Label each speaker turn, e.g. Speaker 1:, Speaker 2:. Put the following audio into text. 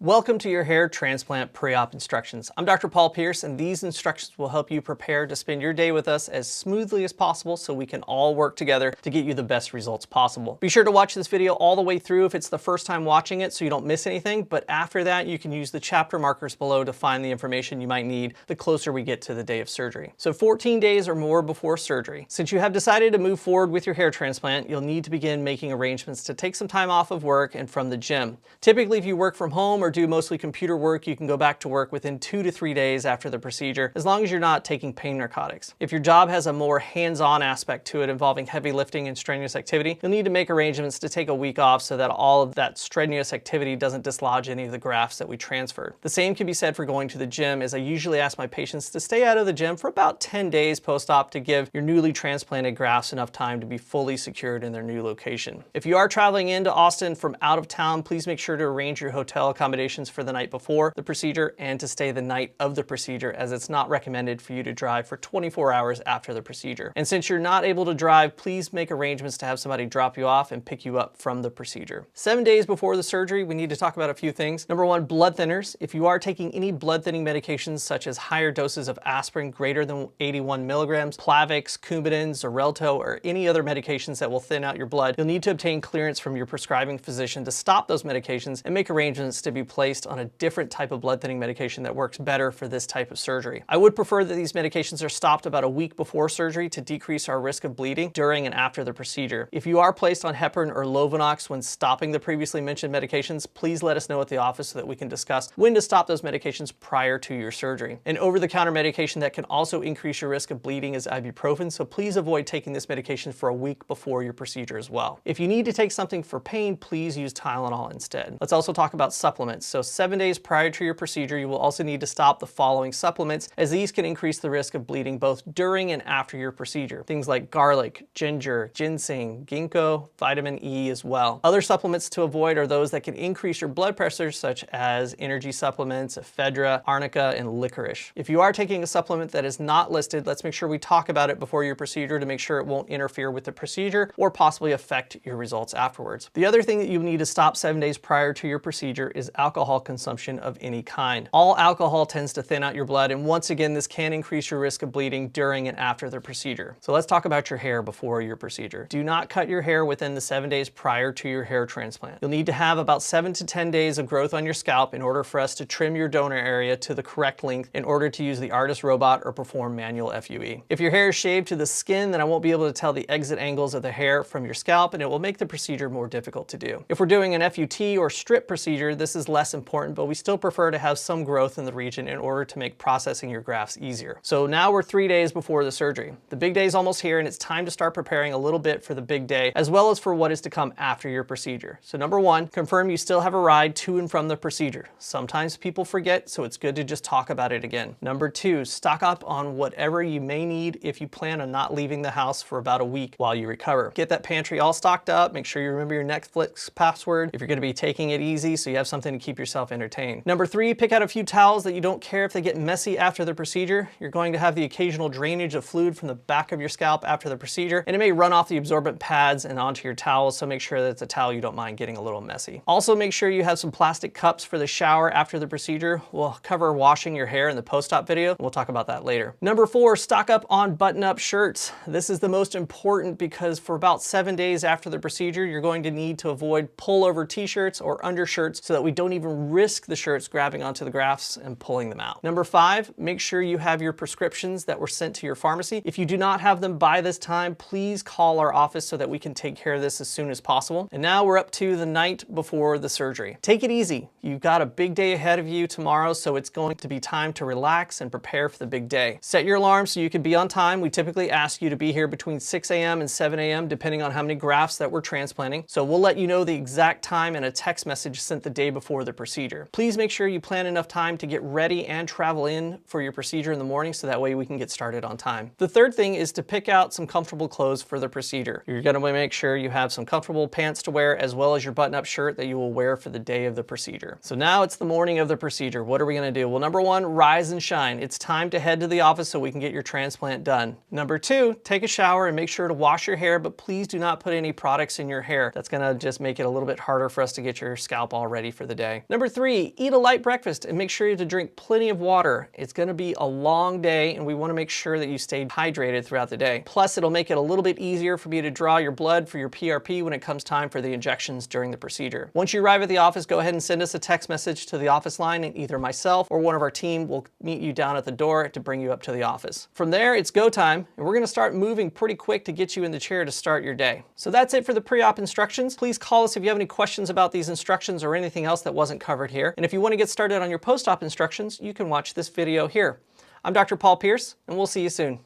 Speaker 1: Welcome to your hair transplant pre-op instructions. I'm Dr. Paul Pearce, and these instructions will help you prepare to spend your day with us as smoothly as possible so we can all work together to get you the best results possible. Be sure to watch this video all the way through if it's the first time watching it so you don't miss anything, but after that you can use the chapter markers below to find the information you might need the closer we get to the day of surgery. So 14 days or more before surgery. Since you have decided to move forward with your hair transplant, you'll need to begin making arrangements to take some time off of work and from the gym. Typically, if you work from home or do mostly computer work, you can go back to work within 2 to 3 days after the procedure, as long as you're not taking pain narcotics. If your job has a more hands-on aspect to it involving heavy lifting and strenuous activity, you'll need to make arrangements to take a week off so that all of that strenuous activity doesn't dislodge any of the grafts that we transferred. The same can be said for going to the gym, as I usually ask my patients to stay out of the gym for about 10 days post-op to give your newly transplanted grafts enough time to be fully secured in their new location. If you are traveling into Austin from out of town, please make sure to arrange your hotel accommodations for the night before the procedure and to stay the night of the procedure, as it's not recommended for you to drive for 24 hours after the procedure. And since you're not able to drive, please make arrangements to have somebody drop you off and pick you up from the procedure. 7 days before the surgery, we need to talk about a few things. Number one, blood thinners. If you are taking any blood thinning medications such as higher doses of aspirin greater than 81 milligrams, Plavix, Coumadin, Xarelto, or any other medications that will thin out your blood, you'll need to obtain clearance from your prescribing physician to stop those medications and make arrangements to be placed on a different type of blood thinning medication that works better for this type of surgery. I would prefer that these medications are stopped about a week before surgery to decrease our risk of bleeding during and after the procedure. If you are placed on heparin or Lovenox when stopping the previously mentioned medications, please let us know at the office so that we can discuss when to stop those medications prior to your surgery. An over-the-counter medication that can also increase your risk of bleeding is ibuprofen, so please avoid taking this medication for a week before your procedure as well. If you need to take something for pain, please use Tylenol instead. Let's also talk about supplements. So 7 days prior to your procedure, you will also need to stop the following supplements, as these can increase the risk of bleeding both during and after your procedure. Things like garlic, ginger, ginseng, ginkgo, vitamin E as well. Other supplements to avoid are those that can increase your blood pressure, such as energy supplements, ephedra, arnica, and licorice. If you are taking a supplement that is not listed, let's make sure we talk about it before your procedure to make sure it won't interfere with the procedure or possibly affect your results afterwards. The other thing that you need to stop 7 days prior to your procedure is alcohol consumption of any kind. All alcohol tends to thin out your blood, and once again, this can increase your risk of bleeding during and after the procedure. So let's talk about your hair before your procedure. Do not cut your hair within the 7 days prior to your hair transplant. You'll need to have about 7 to 10 days of growth on your scalp in order for us to trim your donor area to the correct length in order to use the ARTAS robot or perform manual FUE. If your hair is shaved to the skin, then I won't be able to tell the exit angles of the hair from your scalp, and it will make the procedure more difficult to do. If we're doing an FUT or strip procedure, this is less important, but we still prefer to have some growth in the region in order to make processing your grafts easier. So now we're 3 days before the surgery. The big day is almost here, and it's time to start preparing a little bit for the big day, as well as for what is to come after your procedure. So number one, confirm you still have a ride to and from the procedure. Sometimes people forget, so it's good to just talk about it again. Number two, stock up on whatever you may need if you plan on not leaving the house for about a week while you recover. Get that pantry all stocked up. Make sure you remember your Netflix password if you're going to be taking it easy, so you have something to keep yourself entertained. Number three, pick out a few towels that you don't care if they get messy after the procedure. You're going to have the occasional drainage of fluid from the back of your scalp after the procedure, and it may run off the absorbent pads and onto your towels, so make sure that it's a towel you don't mind getting a little messy. Also, make sure you have some plastic cups for the shower after the procedure. We'll cover washing your hair in the post-op video. We'll talk about that later. Number four, stock up on button-up shirts. This is the most important because for about 7 days after the procedure, you're going to need to avoid pullover t-shirts or undershirts so that we don't even risk the shirts grabbing onto the grafts and pulling them out. Number five, make sure you have your prescriptions that were sent to your pharmacy. If you do not have them by this time, please call our office so that we can take care of this as soon as possible. And now we're up to the night before the surgery. Take it easy. You've got a big day ahead of you tomorrow, so it's going to be time to relax and prepare for the big day. Set your alarm so you can be on time. We typically ask you to be here between 6 a.m. and 7 a.m. depending on how many grafts that we're transplanting. So we'll let you know the exact time in a text message sent the day before the procedure. Please make sure you plan enough time to get ready and travel in for your procedure in the morning so that way we can get started on time. The third thing is to pick out some comfortable clothes for the procedure. You're going to make sure you have some comfortable pants to wear as well as your button-up shirt that you will wear for the day of the procedure. So now it's the morning of the procedure. What are we going to do? Well, number one, rise and shine. It's time to head to the office so we can get your transplant done. Number two, take a shower and make sure to wash your hair, but please do not put any products in your hair. That's going to just make it a little bit harder for us to get your scalp all ready for the day. day. Number 3, eat a light breakfast and make sure to drink plenty of water. It's gonna be a long day and we wanna make sure that you stay hydrated throughout the day. Plus, it'll make it a little bit easier for me to draw your blood for your PRP when it comes time for the injections during the procedure. Once you arrive at the office, go ahead and send us a text message to the office line, and either myself or one of our team will meet you down at the door to bring you up to the office. From there, it's go time, and we're gonna start moving pretty quick to get you in the chair to start your day. So that's it for the pre-op instructions. Please call us if you have any questions about these instructions or anything else that wasn't covered here. And if you want to get started on your post-op instructions, you can watch this video here. I'm Dr. Paul Pearce, and we'll see you soon.